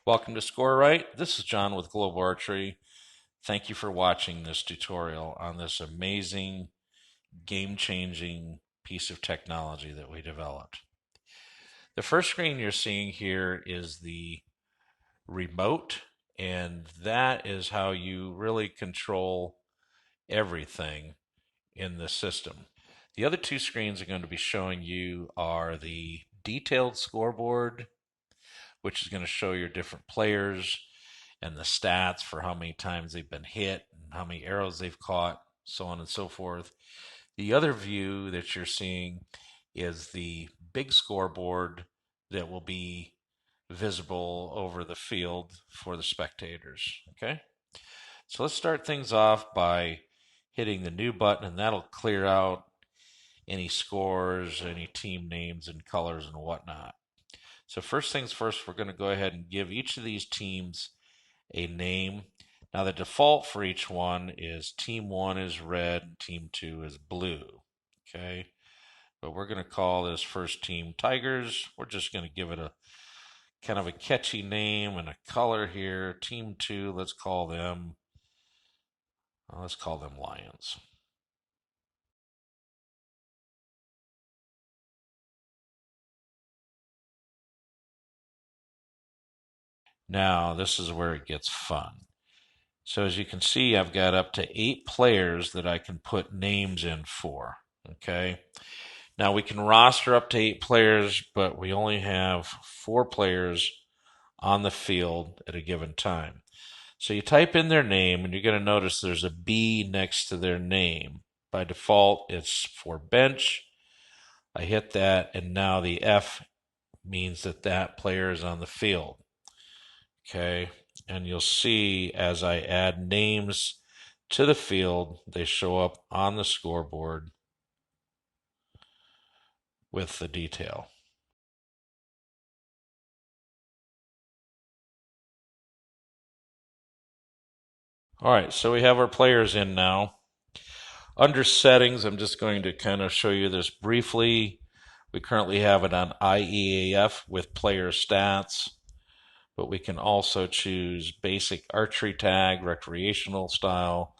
Welcome to ScoreRite. This is John with Global Archery. Thank you for watching this tutorial on this amazing, game-changing piece of technology that we developed. The first screen you're seeing here is the remote, and that is how you really control everything in the system. The other two screens I'm going to be showing you are the detailed scoreboard, which is going to show your different players and the stats for how many times they've been hit and how many arrows they've caught, so on and so forth. The other view that you're seeing is the big scoreboard that will be visible over the field for the spectators. Okay, so let's start things off by hitting the new button, and that'll clear out any scores, any team names and colors and whatnot. So first things first, we're going to go ahead and give each of these teams a name. Now the default for each one is team 1 is red, team 2 is blue. Okay, but we're going to call this first team Tigers. We're just going to give it a kind of a catchy name and a color here. Team 2, let's call them Lions. Now this is where it gets fun. So as you can see, I've got up to 8 players that I can put names in for. Okay, now we can roster up to 8 players, but we only have 4 players on the field at a given time. So you type in their name, and you're going to notice there's a B next to their name. By default, it's for bench. I hit that, and now the F means that that player is on the field. Okay, and you'll see as I add names to the field, they show up on the scoreboard with the detail. All right, so we have our players in now. Under settings, I'm just going to kind of show you this briefly. We currently have it on IEAF with player stats, but we can also choose basic archery tag, recreational style,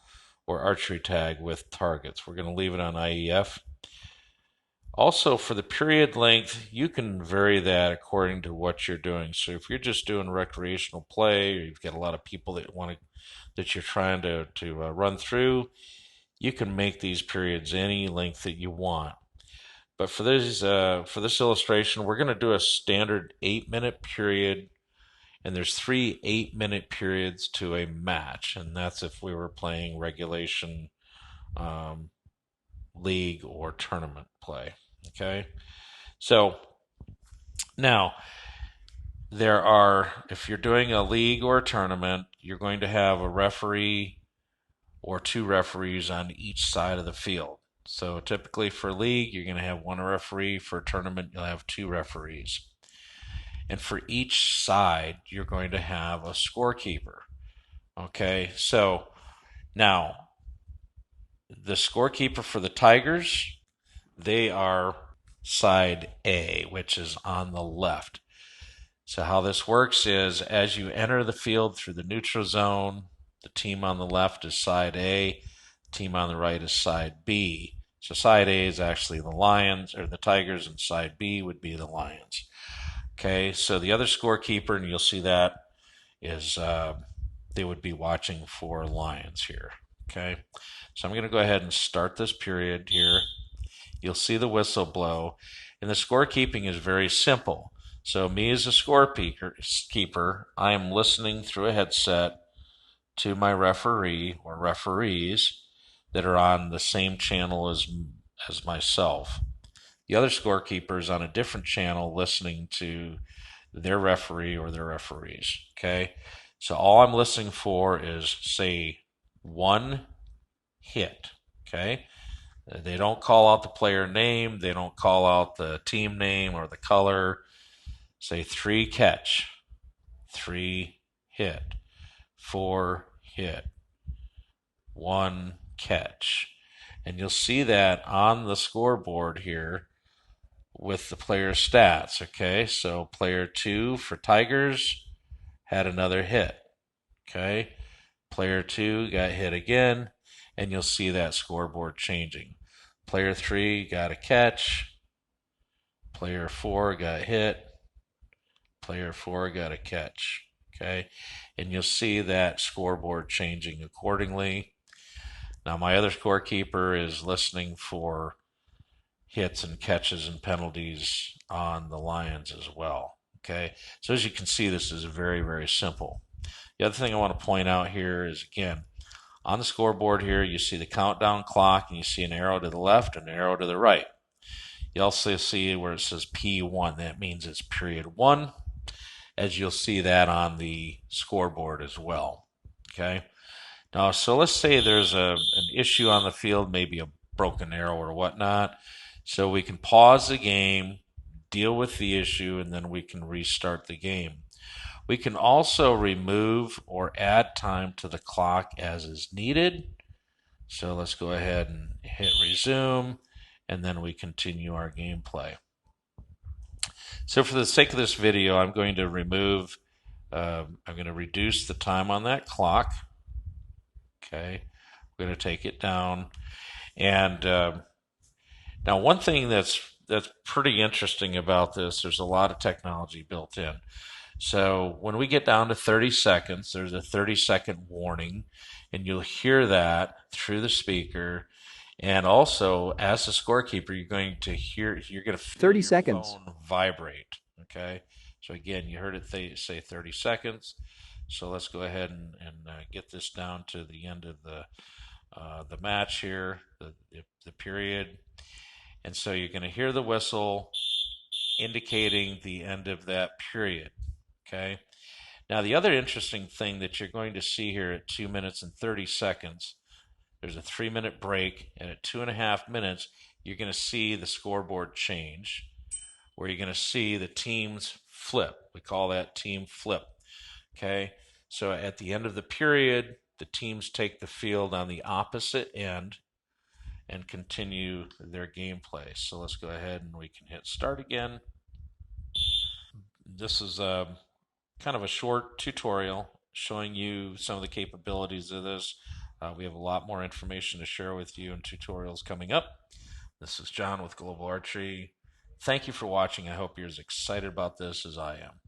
or archery tag with targets. We're going to leave it on IEF. Also, for the period length, you can vary that according to what you're doing. So if you're just doing recreational play, or you've got a lot of people that you're trying to run through, you can make these periods any length that you want. But for this illustration, we're going to do a standard 8-minute period, and there's 3 8-minute periods to a match, and that's if we were playing regulation, league, or tournament play. Okay, so now if you're doing a league or a tournament, you're going to have a referee or 2 referees on each side of the field. So typically for league, you're going to have 1 referee. For a tournament, you'll have 2 referees. And for each side, you're going to have a scorekeeper. Okay, so now the scorekeeper for the Tigers, they are side A, which is on the left. So how this works is as you enter the field through the neutral zone, the team on the left is side A, the team on the right is side B. So side A is actually the Lions or the Tigers, and side B would be the Lions. Okay, so the other scorekeeper, and you'll see that, is they would be watching for Lions here. Okay, so I'm going to go ahead and start this period here. You'll see the whistle blow, and the scorekeeping is very simple. So me as a scorekeeper, I am listening through a headset to my referee or referees that are on the same channel as myself. The other scorekeeper is on a different channel listening to their referee or their referees. Okay, so all I'm listening for is, say, 1 hit. Okay, they don't call out the player name, they don't call out the team name or the color. Say 3 catch, 3 hit, 4 hit, 1 catch. And you'll see that on the scoreboard here with the player stats. Okay, so player 2 for Tigers had another hit. Okay. Player 2 got hit again, and you'll see that scoreboard changing. Player 3 got a catch. Player 4 got hit. Player 4 got a catch. Okay. And you'll see that scoreboard changing accordingly. Now, my other scorekeeper is listening for hits and catches and penalties on the Lions as well. Okay. So as you can see, this is very, very simple. The other thing I want to point out here is, again, on the scoreboard here, you see the countdown clock, and you see an arrow to the left and an arrow to the right. You also see where it says P1. That means it's period 1, as you'll see that on the scoreboard as well. Okay. Now, so let's say there's an issue on the field, maybe a broken arrow or whatnot. So we can pause the game, deal with the issue, and then we can restart the game. We can also remove or add time to the clock as is needed. So let's go ahead and hit resume, and then we continue our gameplay. So for the sake of this video, I'm going to reduce the time on that clock. Okay, we're going to take it down. And now one thing that's pretty interesting about this, there's a lot of technology built in. So when we get down to 30 seconds, there's a 30-second warning, and you'll hear that through the speaker. And also, as the scorekeeper, you're going to feel 30 your seconds. phone vibrate. Okay. So again, you heard it say 30 seconds. So let's go ahead and get this down to the end of the match here, the period. And so you're going to hear the whistle indicating the end of that period. Okay. Now, the other interesting thing that you're going to see here at 2 minutes and 30 seconds, there's a 3-minute break, and at 2.5 minutes, you're going to see the scoreboard change, where you're going to see the teams flip. We call that team flip. Okay. So at the end of the period, the teams take the field on the opposite end and continue their gameplay. So let's go ahead and we can hit start again. This is kind of a short tutorial showing you some of the capabilities of this. We have a lot more information to share with you in tutorials coming up. This is John with Global Archery. Thank you for watching. I hope you're as excited about this as I am.